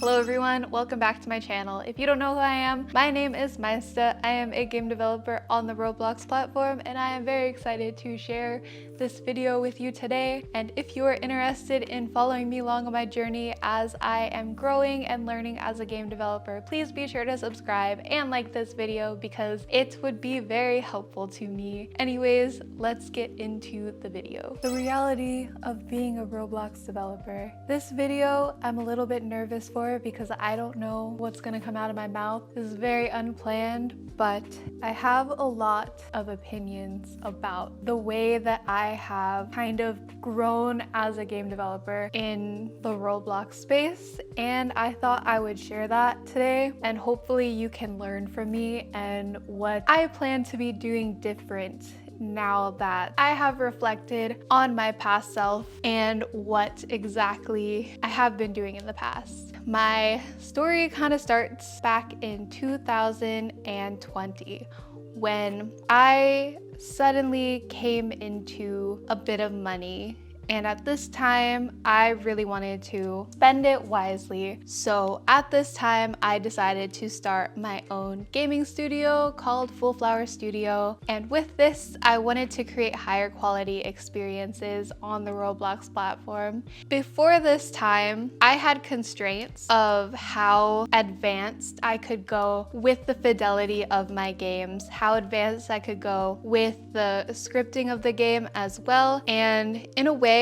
Hello everyone, welcome back to my channel. If you don't know who I am, my name is Maesta. I am a game developer on the Roblox platform and I am very excited to share this video with you today. And if you are interested in following me along on my journey as I am growing and learning as a game developer, please be sure to subscribe and like this video because it would be very helpful to me. Anyways, let's get into the video. The reality of being a Roblox developer. This video I'm a little bit nervous for because I don't know what's gonna come out of my mouth. This is very unplanned, but I have a lot of opinions about the way that I have kind of grown as a game developer in the Roblox space, and I thought I would share that today, and hopefully you can learn from me and what I plan to be doing different now that I have reflected on my past self and what exactly I have been doing in the past. My story kind of starts back in 2020 when I suddenly came into a bit of money. And at this time, I really wanted to spend it wisely. So at this time, I decided to start my own gaming studio called Full Flower Studio. And with this, I wanted to create higher quality experiences on the Roblox platform. Before this time, I had constraints of how advanced I could go with the fidelity of my games, how advanced I could go with the scripting of the game as well. And in a way,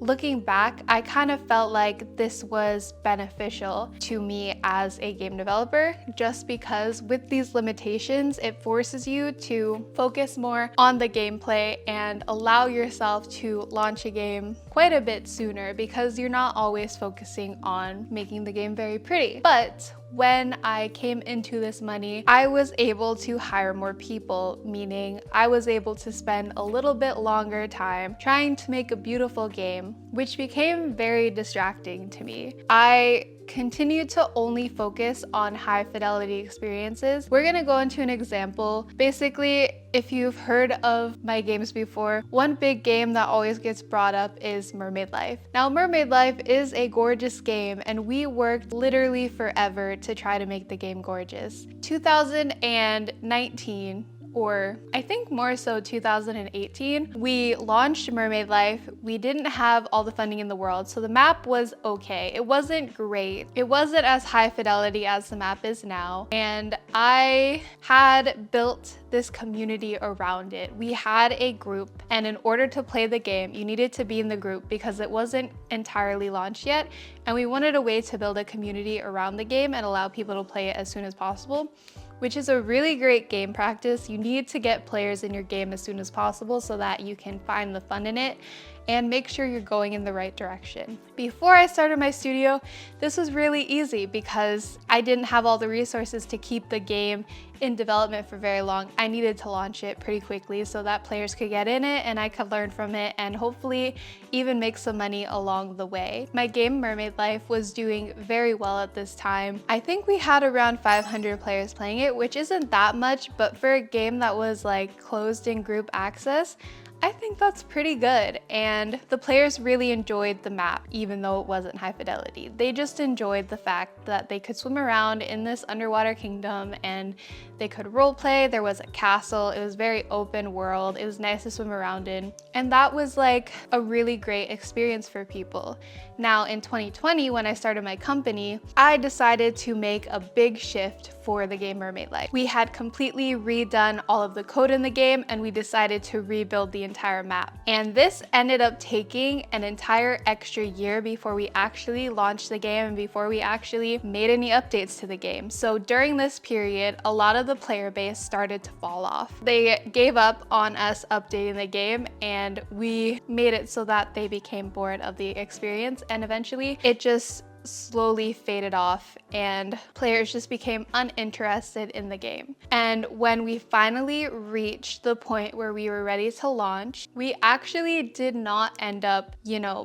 looking back, I kind of felt like this was beneficial to me as a game developer, just because with these limitations, it forces you to focus more on the gameplay and allow yourself to launch a game quite a bit sooner because you're not always focusing on making the game very pretty. But when I came into this money, I was able to hire more people, meaning I was able to spend a little bit longer time trying to make a beautiful game, which became very distracting to me. I continued to only focus on high fidelity experiences. We're gonna go into an example. Basically, if you've heard of my games before, one big game that always gets brought up is Mermaid Life. Now, Mermaid Life is a gorgeous game and we worked literally forever to try to make the game gorgeous. 2019, or I think more so 2018, we launched Mermaid Life. We didn't have all the funding in the world, so the map was okay. It wasn't great. It wasn't as high fidelity as the map is now, and I had built this community around it. We had a group, and in order to play the game, you needed to be in the group because it wasn't entirely launched yet, and we wanted a way to build a community around the game and allow people to play it as soon as possible, which is a really great game practice. You need to get players in your game as soon as possible so that you can find the fun in it and make sure you're going in the right direction. Before I started my studio, this was really easy because I didn't have all the resources to keep the game in development for very long. I needed to launch it pretty quickly so that players could get in it and I could learn from it and hopefully even make some money along the way. My game Mermaid Life was doing very well at this time. I think we had around 500 players playing it, which isn't that much, but for a game that was like closed in group access, I think that's pretty good, and the players really enjoyed the map even though it wasn't high fidelity. They just enjoyed the fact that they could swim around in this underwater kingdom and they could roleplay. There was a castle. It was very open world. It was nice to swim around in, and that was like a really great experience for people. Now in 2020, when I started my company, I decided to make a big shift for the game Mermaid Life. We had completely redone all of the code in the game and we decided to rebuild the entire map. And this ended up taking an entire extra year before we actually launched the game and before we actually made any updates to the game. So during this period, a lot of the player base started to fall off. They gave up on us updating the game and we made it so that they became bored of the experience, and eventually it just slowly faded off and players just became uninterested in the game. And when we finally reached the point where we were ready to launch, we actually did not end up,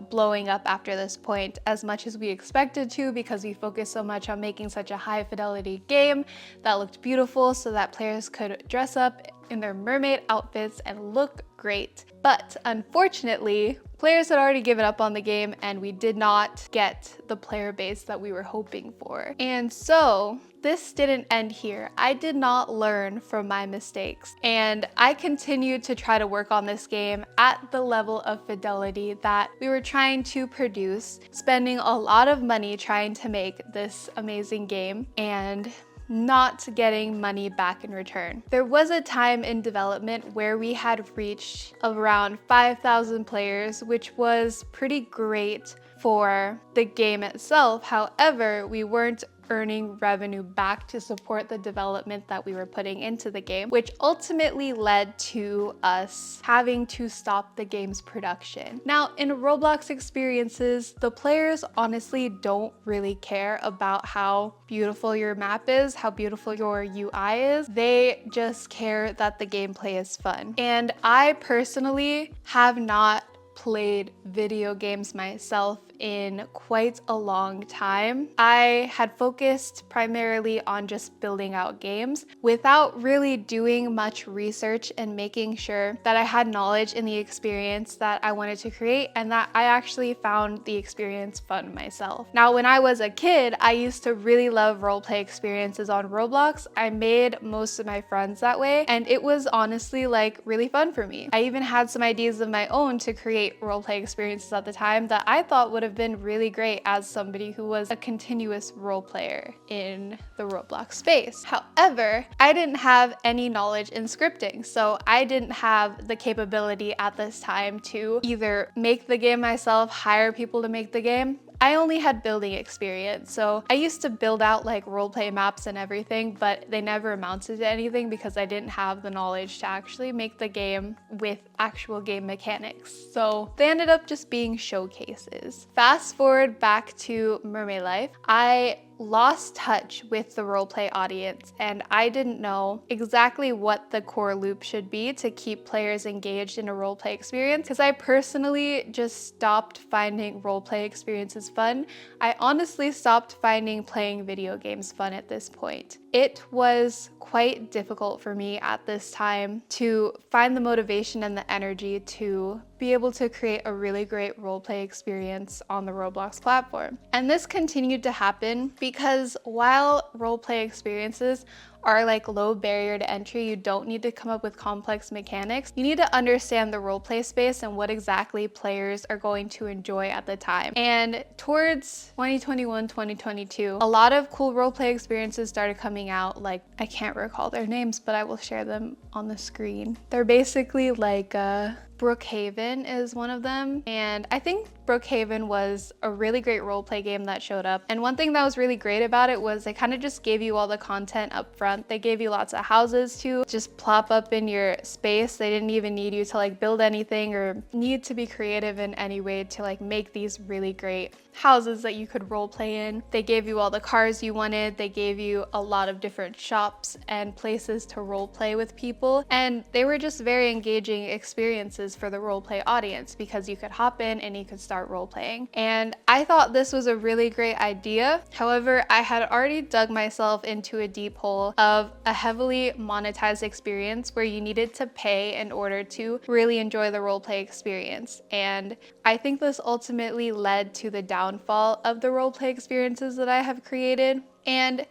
blowing up after this point as much as we expected to because we focused so much on making such a high fidelity game that looked beautiful so that players could dress up in their mermaid outfits and look great. But unfortunately, players had already given up on the game and we did not get the player base that we were hoping for. And so this didn't end here. I did not learn from my mistakes, and I continued to try to work on this game at the level of fidelity that we were trying to produce, spending a lot of money trying to make this amazing game and not getting money back in return. There was a time in development where we had reached around 5,000 players, which was pretty great for the game itself. However, we weren't earning revenue back to support the development that we were putting into the game, which ultimately led to us having to stop the game's production. Now, in Roblox experiences, the players honestly don't really care about how beautiful your map is, how beautiful your UI is. They just care that the gameplay is fun. And I personally have not played video games myself in quite a long time. I had focused primarily on just building out games without really doing much research and making sure that I had knowledge in the experience that I wanted to create and that I actually found the experience fun myself. Now, when I was a kid, I used to really love roleplay experiences on Roblox. I made most of my friends that way, and it was honestly like really fun for me. I even had some ideas of my own to create roleplay experiences at the time that I thought would have been really great as somebody who was a continuous role player in the Roblox space. However, I didn't have any knowledge in scripting, so I didn't have the capability at this time to either make the game myself, hire people to make the game. I only had building experience, so I used to build out like roleplay maps and everything, but they never amounted to anything because I didn't have the knowledge to actually make the game with actual game mechanics. So they ended up just being showcases. Fast forward back to Mermaid Life, I lost touch with the roleplay audience, and I didn't know exactly what the core loop should be to keep players engaged in a roleplay experience, because I personally just stopped finding roleplay experiences fun. I honestly stopped finding playing video games fun at this point. It was quite difficult for me at this time to find the motivation and the energy to be able to create a really great roleplay experience on the Roblox platform. And this continued to happen because while roleplay experiences are like low barrier to entry, you don't need to come up with complex mechanics. You need to understand the roleplay space and what exactly players are going to enjoy at the time. And towards 2021, 2022, a lot of cool roleplay experiences started coming out. Like, I can't recall their names, but I will share them on the screen. They're basically like Brookhaven is one of them, and I think Brookhaven was a really great roleplay game that showed up. And one thing that was really great about it was they kind of just gave you all the content up front. They gave you lots of houses to just plop up in your space. They didn't even need you to like build anything or need to be creative in any way to like make these really great houses that you could roleplay in. They gave you all the cars you wanted. They gave you a lot of different shops and places to roleplay with people. And they were just very engaging experiences for the roleplay audience because you could hop in and you could start roleplaying. And I thought this was a really great idea. However, I had already dug myself into a deep hole of a heavily monetized experience where you needed to pay in order to really enjoy the roleplay experience. And I think this ultimately led to the downfall of the roleplay experiences that I have created. And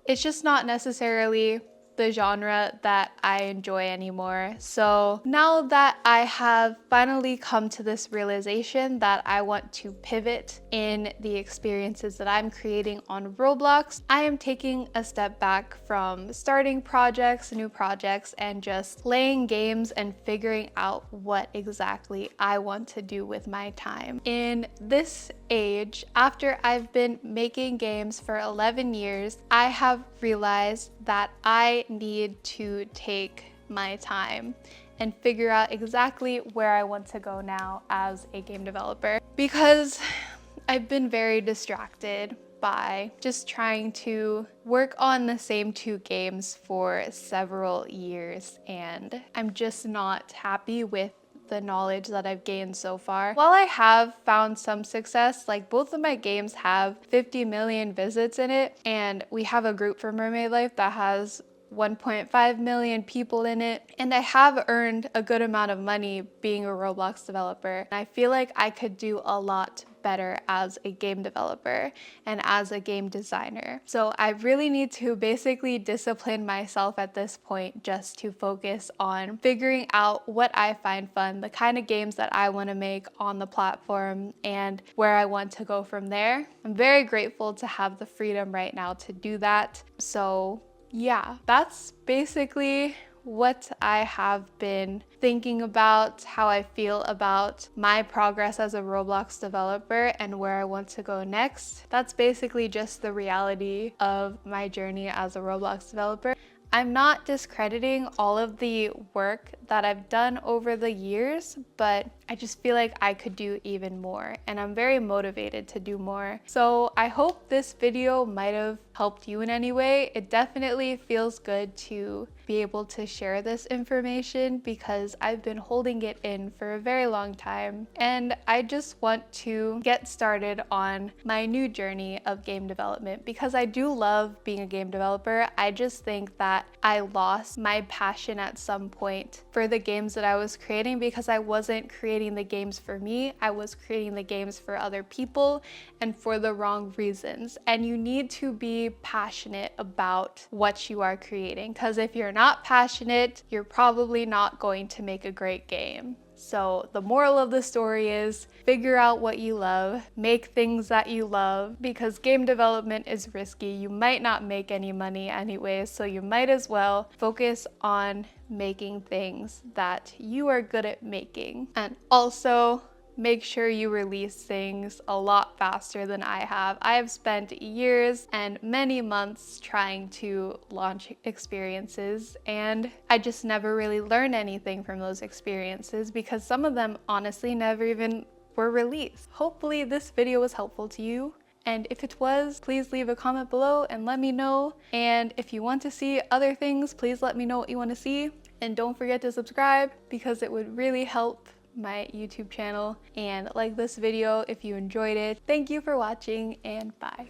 it's just not necessarily the genre that I enjoy anymore. So now that I have finally come to this realization that I want to pivot in the experiences that I'm creating on Roblox, I am taking a step back from starting projects, new projects, and just playing games and figuring out what exactly I want to do with my time. In this age, after I've been making games for 11 years, I have realized that I need to take my time and figure out exactly where I want to go now as a game developer, because I've been very distracted by just trying to work on the same two games for several years, and I'm just not happy with the knowledge that I've gained so far. While I have found some success, like both of my games have 50 million visits in it, and we have a group for Mermaid Life that has 1.5 million people in it, and I have earned a good amount of money being a Roblox developer. And I feel like I could do a lot better as a game developer and as a game designer. So I really need to basically discipline myself at this point just to focus on figuring out what I find fun, the kind of games that I want to make on the platform, and where I want to go from there. I'm very grateful to have the freedom right now to do that. So yeah, that's basically what I have been thinking about, how I feel about my progress as a Roblox developer and where I want to go next. That's basically just the reality of my journey as a Roblox developer. I'm not discrediting all of the work that I've done over the years, but I just feel like I could do even more, and I'm very motivated to do more. So I hope this video might have helped you in any way. It definitely feels good to be able to share this information because I've been holding it in for a very long time, and I just want to get started on my new journey of game development because I do love being a game developer. I just think that I lost my passion at some point for the games that I was creating because I wasn't creating the games for me. I was creating the games for other people and for the wrong reasons. And you need to be passionate about what you are creating, because if you're not passionate, you're probably not going to make a great game. So the moral of the story is figure out what you love, make things that you love, because game development is risky. You might not make any money anyways, so you might as well focus on making things that you are good at making. And also, make sure you release things a lot faster than I have. I have spent years and many months trying to launch experiences, and I just never really learned anything from those experiences because some of them honestly never even were released. Hopefully this video was helpful to you. And if it was, please leave a comment below and let me know. And if you want to see other things, please let me know what you want to see. And don't forget to subscribe because it would really help my YouTube channel, and like this video if you enjoyed it. Thank you for watching, and bye.